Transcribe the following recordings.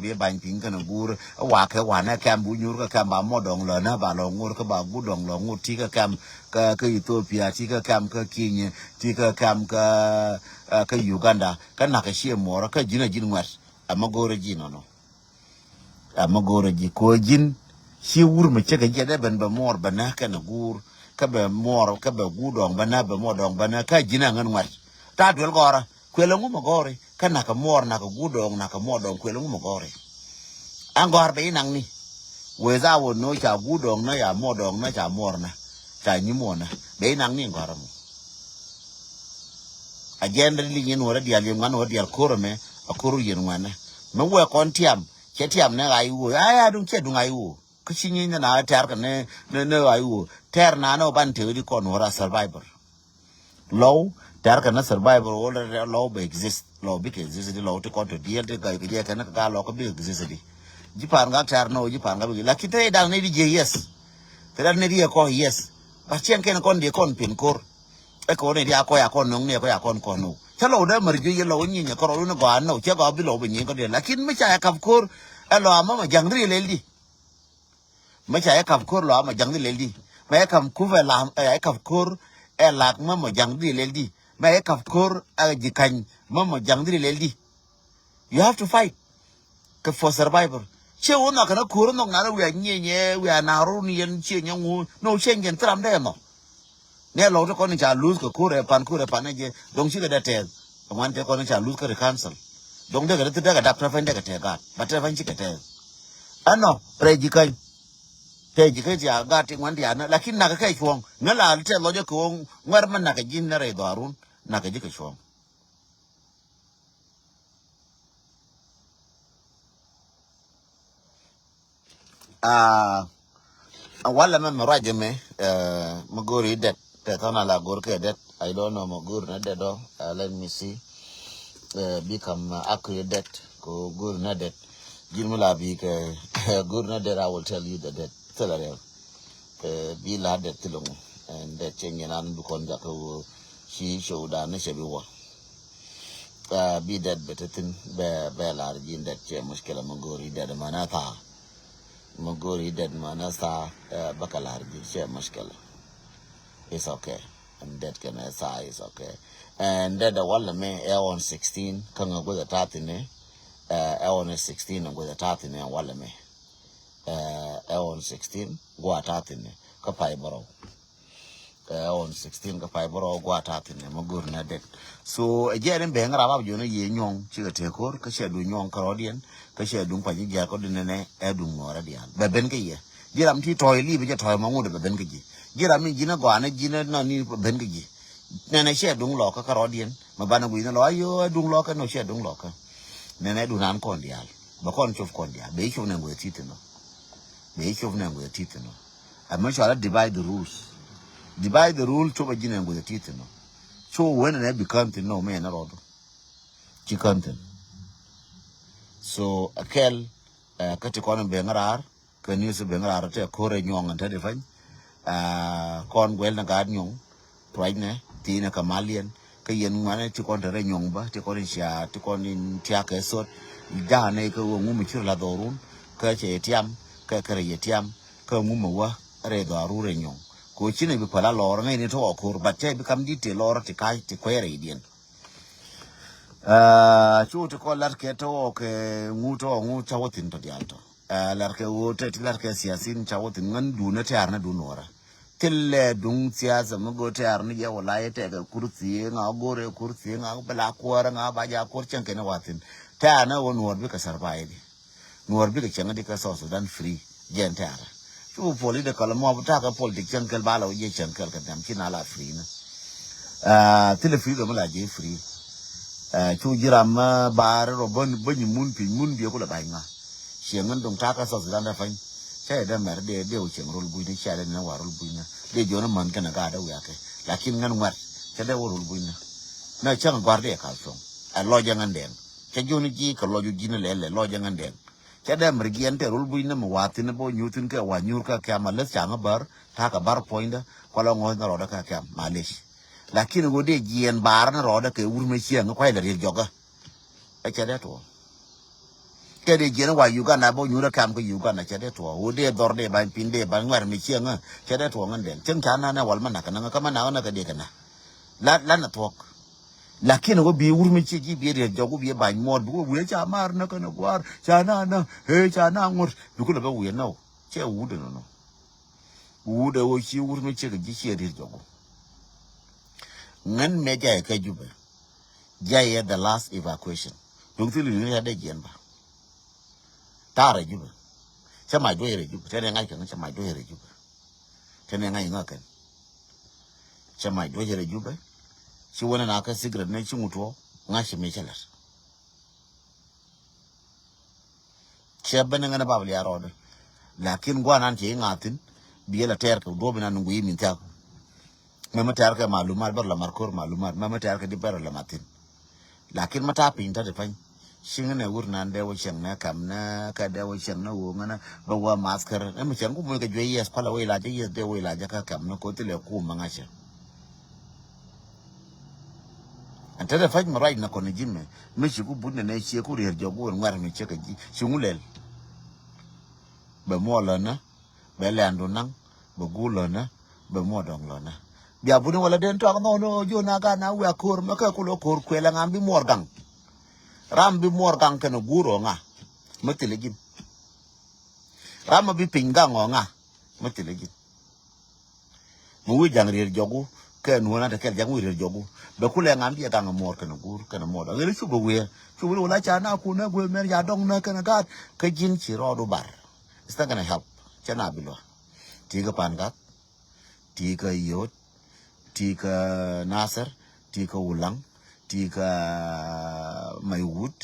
bia bang ping kana gur wa ka wa na kam bu nyur ka kam ba mo dong lo na ba lo ngur ka ba gu dong lo ngur ti ka kam ka Ethiopia ti ka kam ka Kenya ti ka kam ka Uganda ka na ka she mo ka jina jin ngwat amagore jino no amagore ji ko jin shi wur me che ka je da ban ba mor ba na ka na gur ka ba mor ka ba gu dong ba na ba mo dong ba na ka jina ngan ngwat ta dwel gora kwelo ngu magore kana ka mor na ka gudong na ka modong kwelo ngu magore angor be nang ni weza wo no cha gudong na ya modong na cha mor na cha ni mo na be nang ni ngora mo agenda li nyen wora dial yem ngan wora dial korome akuru yen ngwana me we kon tiam che tiam na ai wo aya dung che dung ai wo ka chinyi na ter ka ne ai wo ter na no ban te di kon wora survivor low dar kana survival already law be exist law be exist the law to control deal the guy ke kana ka law ko be exist di jipan ga tar no jipan ga be la kite dal ne di yes te dal ne di ko yes pa chen ken kon di kon pin kor e ko ne di ko ya kon no ne ko ya kon no cha law da mar ju ye law ni ne ko ro no ga no che ga bi law be ni ko de lakin me cha ya kap kor e lo ma jangri le di me cha ya kap kor lo ma jangri le di me kam ku ve la e kap kor e lak ma jangri le di may kaf kor jikan mama jangdri leldi you have to fight for survivor che wona kana kor no na we nye we na ru ni yen che nyu no chen gen tram de no ne lo to kon cha lose ko kor pan je dong chi ga te wan te kon cha lose ko cancel dong de ga te ga dap tra fan de ga te ga ba te fan chi ga te ano pre jikan te jikan ja ga ti wan dia na lakin na ka kai chuong na la te lo je ko ngar man na ka jin na re darun na ka jika chuang wala me maraje me magori det te tana la gor ke det I don't know magor na det do let me see become accurate det ko gor na det girmula bi ke gor na det I will tell you the det telare bi la det tilongo and that chengen an du kon ko she showed an shebiwa be that better be large in that muskela magori that manata magori that manasa bakalarji she muskela it's okay and that can say is okay and that the one me on 16 kanga go the tatine on 16 and go the tatine wala me on 16 go tatine kapai baro on 16 ka fiber o gwata tin ma gur na det so jeren be ngara ba jona ye nyong chi ka te kor ka she du nyong ka rodien ka she du pa ji ja ko din ne e du ngora dian be ben ke ye jiram ti toy li be je toy ma ngu de ben ke ji jiram mi jina gwa ne jina no ni ben ke ji ne she du lo ka rodien ma bana gu na lo ayo du lo ka no she du lo ka ne du nan kon dial ba kon chof kon dia be chof ne ngu ti tin no be chof ne ngu ti tin no I'm sure divide the rules. Divide the rule to begin with the teeth, no. So when it becomes no man at all, she content. So a kell, Katikon and Bengarar, can use a Bengarar to a core young and terrifying, Cornwell and Gardion, Twine, Tina Kamalian, Kayan Mana to con the Renyongba, to con in Shia, to con in Tiaka sort, Danaka, woman Chiladorun, Kache Tiam, Kakari Tiam, Kamuma, Redo Rurenyong. Coaching be pala lor ngay nito okur but che become detail lor ti kai ti query dien chu to ko lar ke to ke ngu chawotin to dialto lar ke wote ti lar ke siasin chawotin ngan du na tar na du nora tille dung siasa mo go tar ni ya wala te ga kursi nga gore kursi nga bala kwara nga ba ja kur chen ke na watin ta na won wor bi ka sarbai di nor bi ka chen di ka so Sudan free jen tar chu poli de kala mo ta ka pol de jungle balo ye jungle ka dam kina la free na tele free do la je free chu jiram bar ro bon mun pi mun bi ko la bai nga shengan dong ta ka so Sudan da fain sai da mer de o chen rol bu ni sha na warul bu na de jona man kana ga da ya ke lakin ngan war ta da warul bu na chan gwarde ka so a lo jangan den cha joni ji ka lo ju ji na le lo jangan den Chada mergian te rul buina mwatin bo nyutin ke wa nyur ka kya malas changa bar ta ka bar poinda kwala ngo na roda ka kya malish lakini gode gien bar na roda ke urme chiang ko ila ri joga e chada to ke de jena wa Uganda bo nyura kam ko Uganda chede to o de dor de ban pin de ban war mi chienga chede to ngan den chen chana na wal mana kana ka mana na ka de kana la na to lakini go bi wur mi chi ji bi de jogu bi ban mod bu we cha mar na kana war chana na he chana ngur bu ko ba we no che wu de no wu de o chi wur mi chi ji chi de jogu ngan me ja ka juba ja the last evacuation dung ti lu ni ya de jen ba tara juba chama do yere juba tene ngai kan chama do yere juba tene ngai ngakan chama do yere juba shi wona na ka sigret ne chi mutuo ngashi me chelar chebene ngana babli arode lakin gwanan che ngatin biela ter ko do bina nungu yimin ta mama ter ka malumat bar la markor malumat mama ter ka di bar la matin lakin mata pinta de pan shingane wurnan de wo chen na kam na ka de wo chen na wo ngana ba wa masker e mu chen ku mu ka jwe yes pala we la je yes de we la je ka kam na ko tile ku manga che ante de faj marai na ko ne jimme me shi ku bunne ne shi ku rer jogo ngwar mi che ka ji shingulel be mo la na be landu nang be gulo na be mo dong lo na bia bunne wala den to no jo na ga na we akor ma ka ku lo kor kwela ngambi morgang rambi morgang kana guro nga matilegin rama bi pingang nga matilegin mu jang rir jogu ken wona de kel jang rir jogu be kule ngambi ga mor kana gur kana moda ngere chu we chu wala cha na ku na gwe mer ya dong na kana ga ka jin chi ro do bar it's not gonna help chana bilo tiga pangak tiga yot tiga nasar tiga ulang tiga Maywood,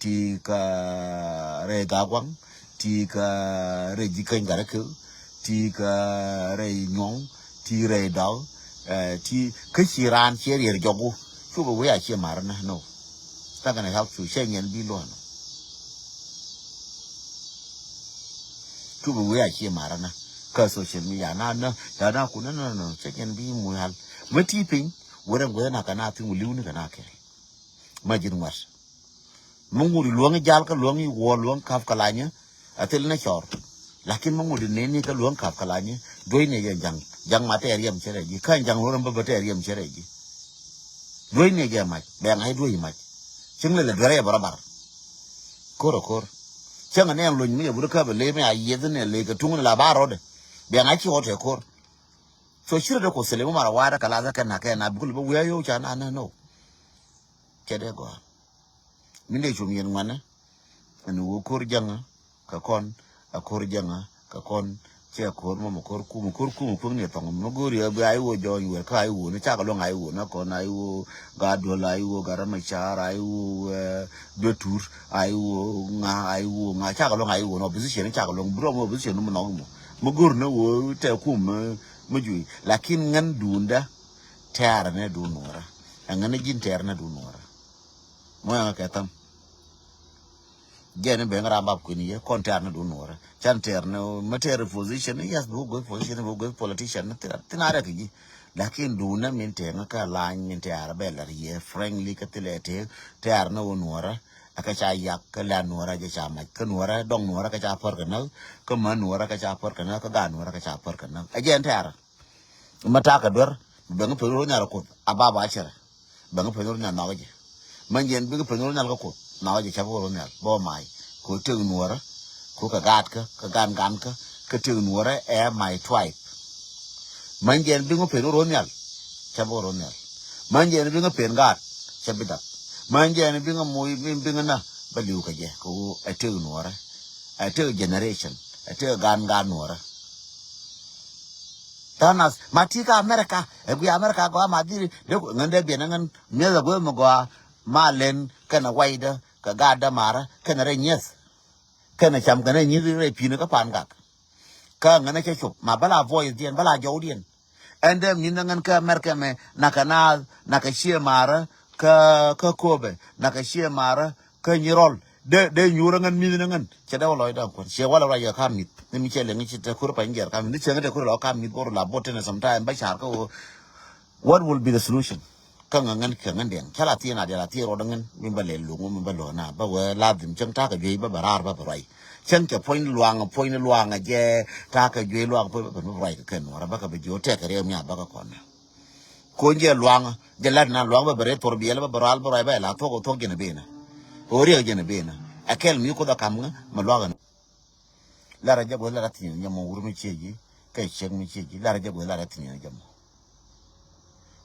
tiga Re Gawang, tiga Re Jikeng Garaku, tiga Re Nyong, tiga Re Dao, ti Kishiran Cherry Jogu, Sugar way I hear Marana, no. It's not gonna help you, Shang and Bilon. Sugar way I hear Marana, cause social media, no, Dana Kuna, no, check and be muhal. Matiping. Worang gue nak kana ting uliu ni kana kere, majin was. Munguri luang jal ka luang iwo luang kaf kalanya, atel na chor. Lakin munguri neni ka luang kaf kalanya, doi ne jang mate ariam cereji, kan jang orang berbete ariam cereji. Doi ne jang mach, bang ai doi mach. Cengle le dore barabar. Kor. Cengan yang luang ni buka beli me aye tu ne le ketungun la barode. Bang ai ciot kor. So sure de ko sele mo mara wada kala za kana kana bukul bo we yo cha na no kede go minde chum yen ngana anu wo kor janga ka kon akor janga ka kon che kor mo kor ku ne tong mo gori abi ai wo jo yu ka ai wo ne cha ka lo ngai wo na ko na ai wo ga do la ai wo gara ma cha ai wo de tour ai wo nga cha ka lo ngai wo no position cha ka lo bro mo position mo no mo gor no wo te ku mujui lakin ngan dunda tear ne dunora ngan jin tear ne dunora mo yang katam gene be ngara mbab ko ni ye kon tear ne dunora chan tear ne material position yes go position go politician tinara ki lakin duna min te ngaka la min tear be la ye friendly ka tilete tear ne dunora aka cha yak ka la nora ja cha ma ka nora dong nora ka cha por ka na ka man nora ka cha por ka na ka ga nora ka cha por ka na ajen tear mata ka dor bang pelo nya ko ababa chere bang pelo nya na gaje manjen bang pelo nya ko na gaje cha bo nya bo mai ko te nuora ko ka gat ka gan ka te nuora e mai tribe manjen bang pelo nya cha bo nya manjen bang pen gat cha bidat manjen bang moy bang na baliu ka je ko e te nuora e te generation e te gan nuora Tanas matika America egu America go amadiri de ngande bi nangan meza go mo go malen kana waida ka gada mara kana renyes kana cham kana nyi re pina ka pan gak ka ngana che chop ma bala voice dien bala jodien ende min nangan ka America me nakana nakashie mara ka kobe nakashie mara ka nyirol de nyurangan min nangan cheda wala da ko che wala ra ya kamit ni mi chele ngi chita kur pa nger kamit ni chenge de kur la kamit bor la botene sometime ba char ko what will be the solution kangan den chala ti na de la ti ro dangan min ba le lu min ba lo na ba we la dim chang ta ka jwe ba barar ba rai chen ke point luang a je ta ka jwe luang po ba rai ka ken ora ba ka be jo te ka re mya ba ka kon ko je luang je la na luang ba bare tor bi la ba baral ba rai ba la to ge na be na ori ge na be na akel mi ko da kam ma luang la ra je bo la ra ti nya mo ur mi che ji kai chen mi che ji la ra je bo la ra ti nya jam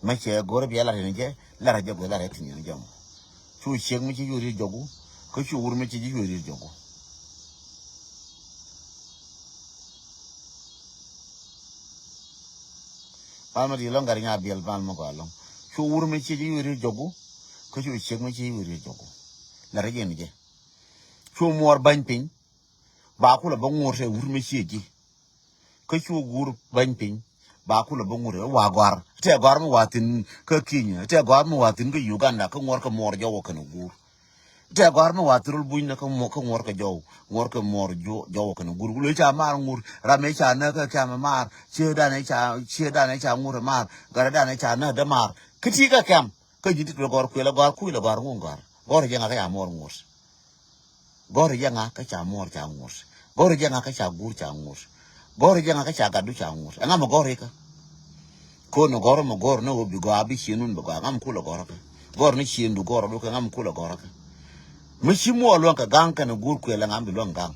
ma che gor bi la re je la ra je bo la ra ti nya jam chu chen mi che yuri jogu ko chu ur mi che ji yuri jogu palma di long garinga biel palma ko long chu ur mi che ji yuri jogu ko chu chen mi che yuri jogu la ra je ni je chu mor ban pin ba ku la ba ngor se ur mi che ji ko chu gur ban pin ba ku la ba ngor wa gwar te gwar mo watin ka kinya te gwar mo watin ka Uganda ka ngor ka mor jo ka no gur te gwar mo watirul buin na ka mo ka ngor ka jo ngor ka mor jo ka no gur lu cha mar ngur ra me cha na ka mar che da ne cha ngur mar gara da ne cha na da mar kiti ka kam ka jiti to gor ku la ngur gor je nga ka ya mor ngur gor je nga ka cha mor cha ngur gor je nga ka cha gur cha ngur gor je nga ka cha ga du cha ngur nga mo gor ka ko no gor no bi go abi shinun ba ngam ku la gor ni shin du gor du ka ngam ku la gor ka mi shi mo lo ka gang ka no gur ku la ngam bi lo gang